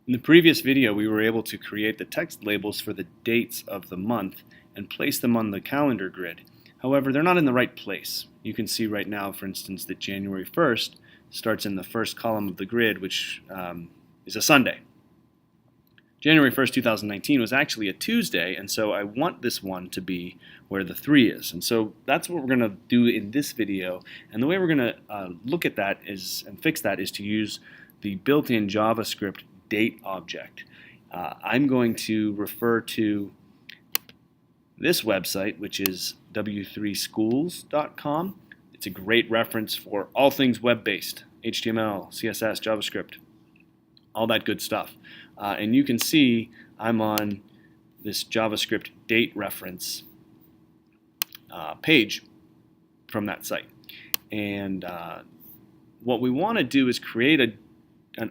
In the previous video, we were able to create the text labels for the dates of the month and place them on the calendar grid. However, they're not in the right place. You can see right now, for instance, that January 1st starts in the first column of the grid, which is a Sunday. January 1st, 2019 was actually a Tuesday, and so I want this one to be where the 3 is. And so that's what we're going to do in this video. And the way we're going to look at that and fix that is to use the built-in JavaScript Date object. I'm going to refer to this website, which is w3schools.com. It's a great reference for all things web-based, HTML, CSS, JavaScript, all that good stuff. And you can see I'm on this JavaScript date reference page from that site. And what we want to do is create an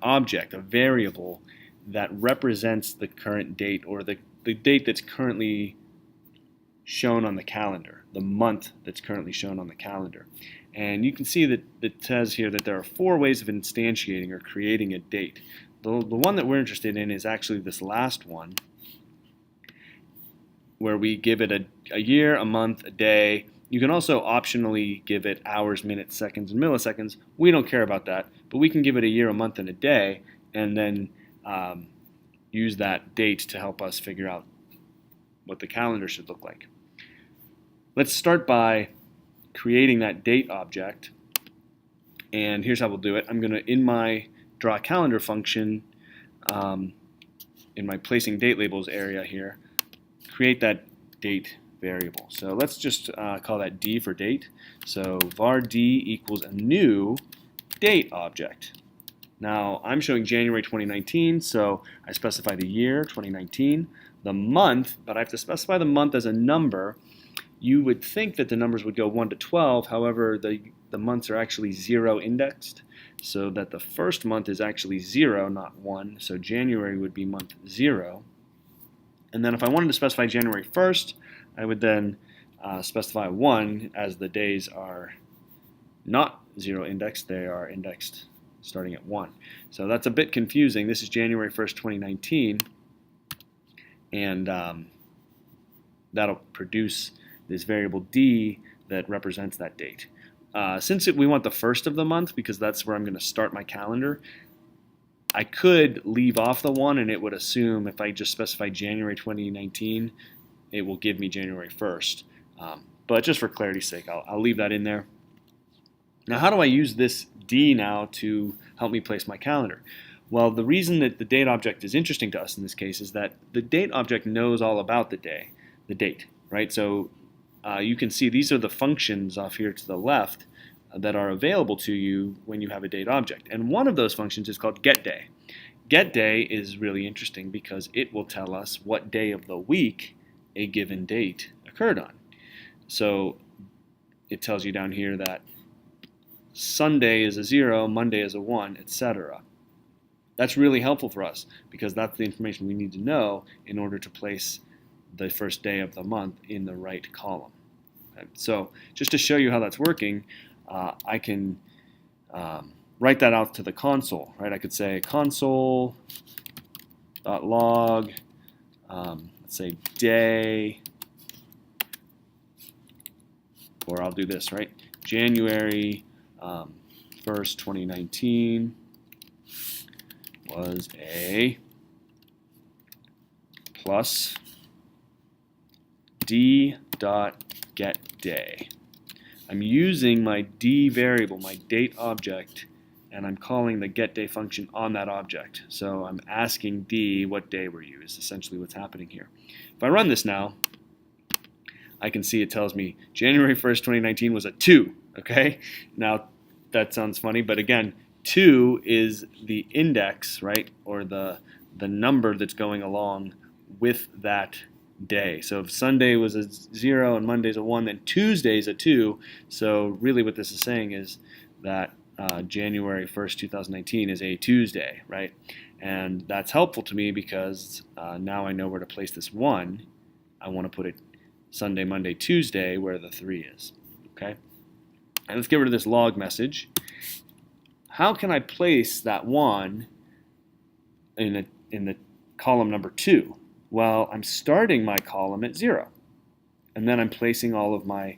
object, a variable, that represents the current date, or the date that's currently shown on the calendar, the month that's currently shown on the calendar. And you can see that it says here that there are 4 ways of instantiating or creating a date. The one that we're interested in is actually this last one, where we give it a year, a month, a day. You can also optionally give it hours, minutes, seconds, and milliseconds. We don't care about that, but we can give it a year, a month, and a day, and then use that date to help us figure out what the calendar should look like. Let's start by creating that date object, and here's how we'll do it. I'm going to, in my draw calendar function, in my placing date labels area here, create that date variable. So let's just call that D for date. So var D equals a new date object. Now I'm showing January 2019, so I specify the year 2019, the month, but I have to specify the month as a number. You would think that the numbers would go 1 to 12, however the months are actually 0 indexed, so that the first month is actually 0, not 1, so January would be month 0. And then if I wanted to specify January 1st, I would then specify 1, as the days are not 0 indexed, they are indexed starting at 1. So that's a bit confusing. This is January 1st, 2019, and that'll produce this variable D that represents that date. Since we want the first of the month, because that's where I'm going to start my calendar, I could leave off the 1 and it would assume if I just specify January 2019, it will give me January 1st. But just for clarity's sake, I'll leave that in there. Now, how do I use this D now to help me place my calendar? Well, the reason that the date object is interesting to us in this case is that the date object knows all about the date, right? So you can see these are the functions off here to the left that are available to you when you have a date object. And one of those functions is called getDay. GetDay is really interesting because it will tell us what day of the week a given date occurred on. So it tells you down here that Sunday is a 0, Monday is a 1, etc. That's really helpful for us because that's the information we need to know in order to place the first day of the month in the right column. Okay. So just to show you how that's working, I can write that out to the console, right? I could say console.log, let's say day, or I'll do this, right? January 1st, 2019 was a plus d.getDay. I'm using my D variable, my date object, and I'm calling the getDay function on that object. So I'm asking D what day were you, is essentially what's happening here. If I run this now, I can see it tells me January 1st, 2019 was a 2, okay? Now, that sounds funny, but again, 2 is the index, right, or the number that's going along with that day. So if Sunday was a 0 and Monday's a 1, then Tuesday's a 2. So really what this is saying is that January 1st, 2019 is a Tuesday, right? And that's helpful to me because now I know where to place this 1. I want to put it Sunday, Monday, Tuesday where the 3 is, okay? And let's get rid of this log message. How can I place that 1 in in the column number 2? Well, I'm starting my column at 0, and then I'm placing all of my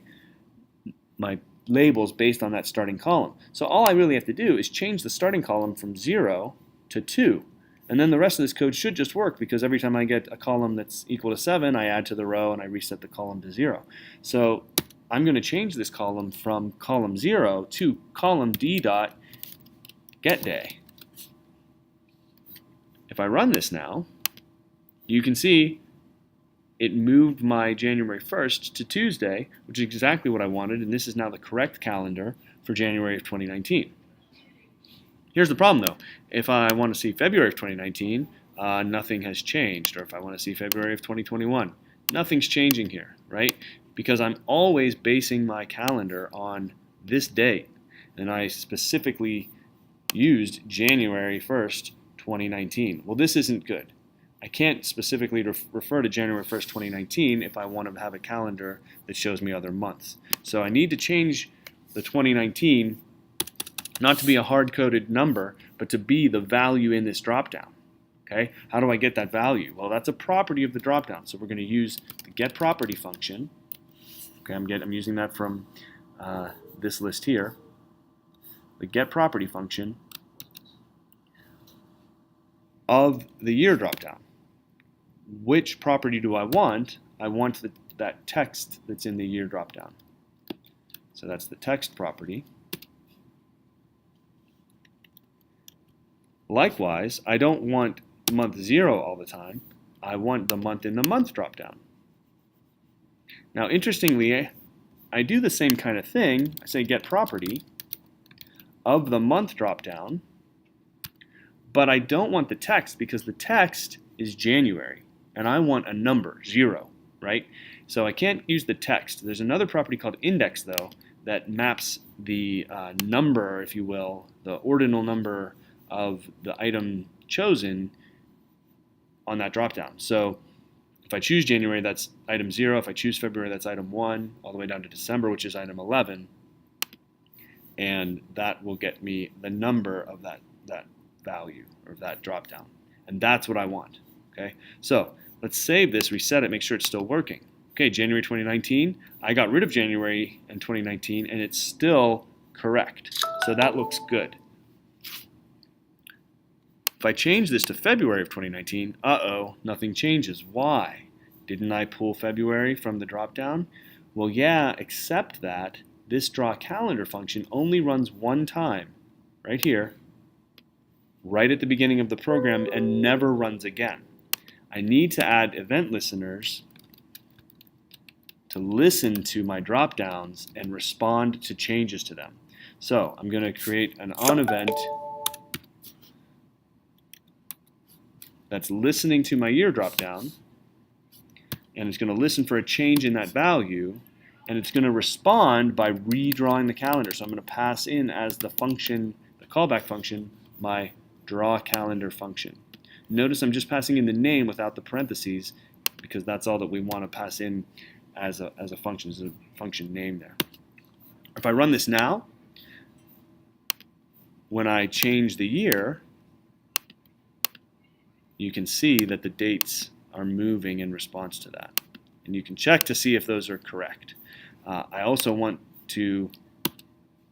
labels based on that starting column. So all I really have to do is change the starting column from 0 to 2. And then the rest of this code should just work, because every time I get a column that's equal to 7, I add to the row and I reset the column to 0. So I'm going to change this column from column 0 to column d.getDay. If I run this now, you can see it moved my January 1st to Tuesday, which is exactly what I wanted, and this is now the correct calendar for January of 2019. Here's the problem though. If I want to see February of 2019, nothing has changed. Or if I want to see February of 2021, nothing's changing here, right? Because I'm always basing my calendar on this date. And I specifically used January 1st, 2019. Well, this isn't good. I can't specifically refer to January 1st, 2019 if I want to have a calendar that shows me other months. So I need to change the 2019 not to be a hard-coded number, but to be the value in this dropdown. Okay? How do I get that value? Well, that's a property of the dropdown. So we're going to use the getProperty function. Okay, I'm using that from this list here. The getProperty function of the year dropdown. Which property do I want? I want that text that's in the year dropdown. So that's the text property. Likewise, I don't want month 0 all the time. I want the month in the month dropdown. Now, interestingly, I do the same kind of thing. I say getProperty of the month dropdown, but I don't want the text, because the text is January, and I want a number, 0, right? So I can't use the text. There's another property called index, though, that maps the number, if you will, the ordinal number of the item chosen on that dropdown. So if I choose January, that's item 0. If I choose February, that's item 1, all the way down to December, which is item 11. And that will get me the number of that value, or that dropdown. And that's what I want. Okay, so let's save this, reset it, make sure it's still working. Okay, January 2019, I got rid of January in 2019, and it's still correct. So that looks good. If I change this to February of 2019, nothing changes. Why? Didn't I pull February from the dropdown? Well, yeah, except that this drawCalendar function only runs one time, right here, right at the beginning of the program, and never runs again. I need to add event listeners to listen to my dropdowns and respond to changes to them. So I'm going to create an onEvent that's listening to my year dropdown, and it's going to listen for a change in that value, and it's going to respond by redrawing the calendar. So I'm going to pass in as the function, the callback function, my drawCalendar function. Notice I'm just passing in the name without the parentheses, because that's all that we want to pass in as a function. There's a function name there. If I run this now, when I change the year, you can see that the dates are moving in response to that. And you can check to see if those are correct. I also want to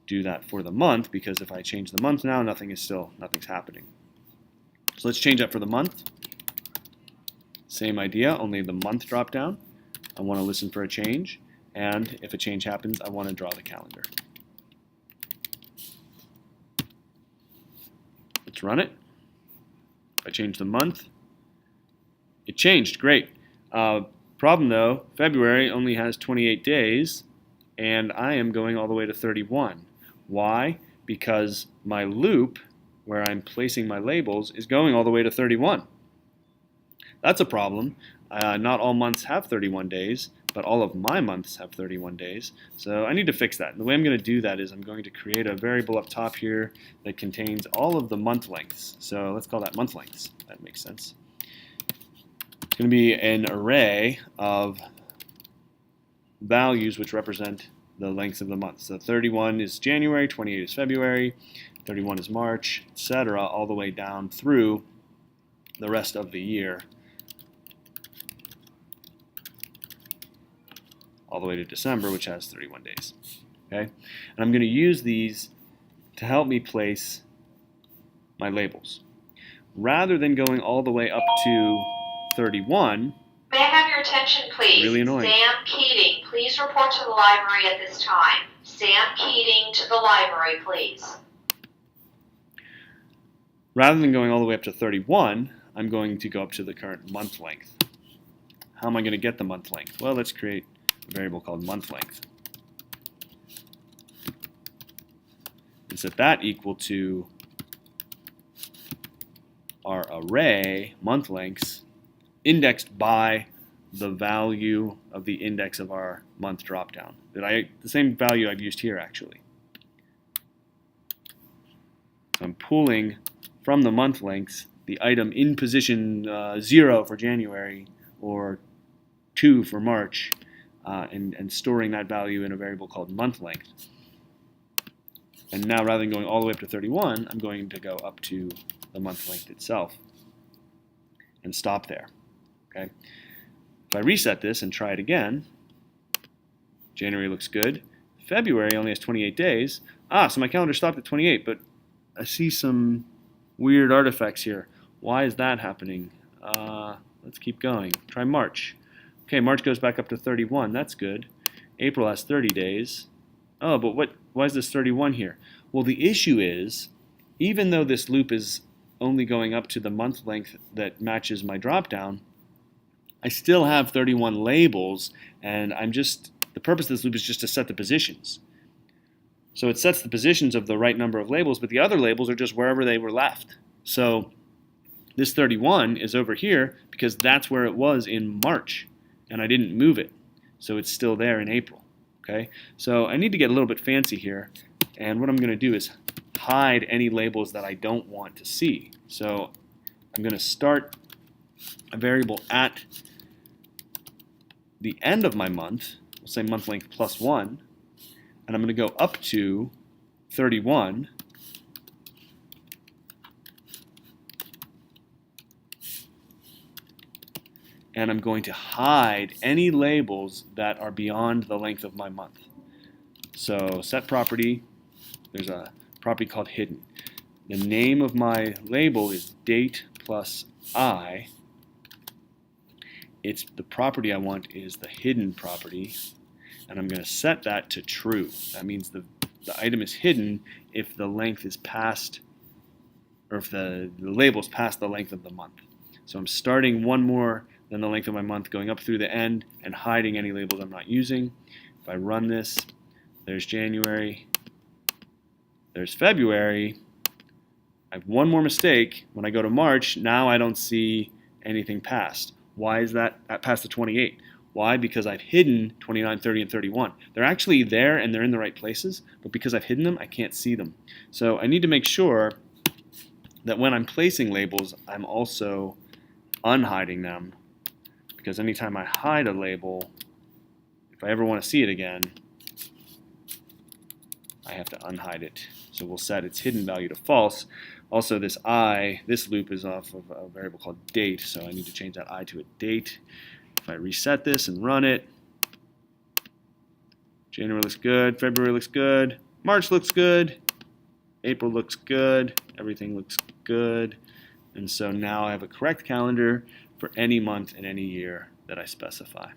do that for the month, because if I change the month now, nothing's happening. So let's change that for the month. Same idea, only the month drop down. I want to listen for a change, and if a change happens, I want to draw the calendar. Let's run it. If I change the month, it changed, great. Problem though, February only has 28 days, and I am going all the way to 31. Why? Because my loop, where I'm placing my labels, is going all the way to 31. That's a problem. Not all months have 31 days, but all of my months have 31 days. So I need to fix that. And the way I'm going to do that is I'm going to create a variable up top here that contains all of the month lengths. So let's call that month lengths. That makes sense. It's going to be an array of values which represent the lengths of the months. So 31 is January, 28 is February, 31 is March, etc., all the way down through the rest of the year all the way to December, which has 31 days. Okay? And I'm going to use these to help me place my labels. Rather than going all the way up to 31, may I have your attention, please? Really annoying. Sam Keating, please report to the library at this time. Sam Keating to the library, please. Rather than going all the way up to 31, I'm going to go up to the current month length. How am I going to get the month length? Well, let's create a variable called month length. And set that equal to our array, month lengths, indexed by the value of the index of our month dropdown. The same value I've used here, actually. So I'm pulling from the month lengths the item in position 0 for January or 2 for March, and storing that value in a variable called month length. And now, rather than going all the way up to 31, I'm going to go up to the month length itself and stop there. Okay. If I reset this and try it again, January looks good. February only has 28 days. So my calendar stopped at 28, but I see some weird artifacts here. Why is that happening? Let's keep going. Try March. Okay, March goes back up to 31. That's good. April has 30 days. Oh, but why is this 31 here? Well, the issue is, even though this loop is only going up to the month length that matches my dropdown, I still have 31 labels, and the purpose of this loop is just to set the positions. So it sets the positions of the right number of labels, but the other labels are just wherever they were left. So this 31 is over here because that's where it was in March, and I didn't move it. So it's still there in April. Okay? So I need to get a little bit fancy here, and what I'm going to do is hide any labels that I don't want to see. So I'm going to start a variable at the end of my month. We'll say month length plus 1, and I'm going to go up to 31. And I'm going to hide any labels that are beyond the length of my month. So set property, there's a property called hidden. The name of my label is date plus I. The property I want is the hidden property, and I'm going to set that to true. That means the item is hidden if the length is past, or if the label is past the length of the month. So I'm starting one more than the length of my month, going up through the end and hiding any labels I'm not using. If I run this, there's January, there's February. I have one more mistake. When I go to March, now I don't see anything past. Why is that past the 28? Why? Because I've hidden 29, 30, and 31. They're actually there and they're in the right places, but because I've hidden them, I can't see them. So I need to make sure that when I'm placing labels, I'm also unhiding them, because anytime I hide a label, if I ever want to see it again, I have to unhide it. So we'll set its hidden value to false. Also, this loop is off of a variable called date, so I need to change that I to a date. If I reset this and run it, January looks good, February looks good, March looks good, April looks good, everything looks good. And so now I have a correct calendar for any month and any year that I specify.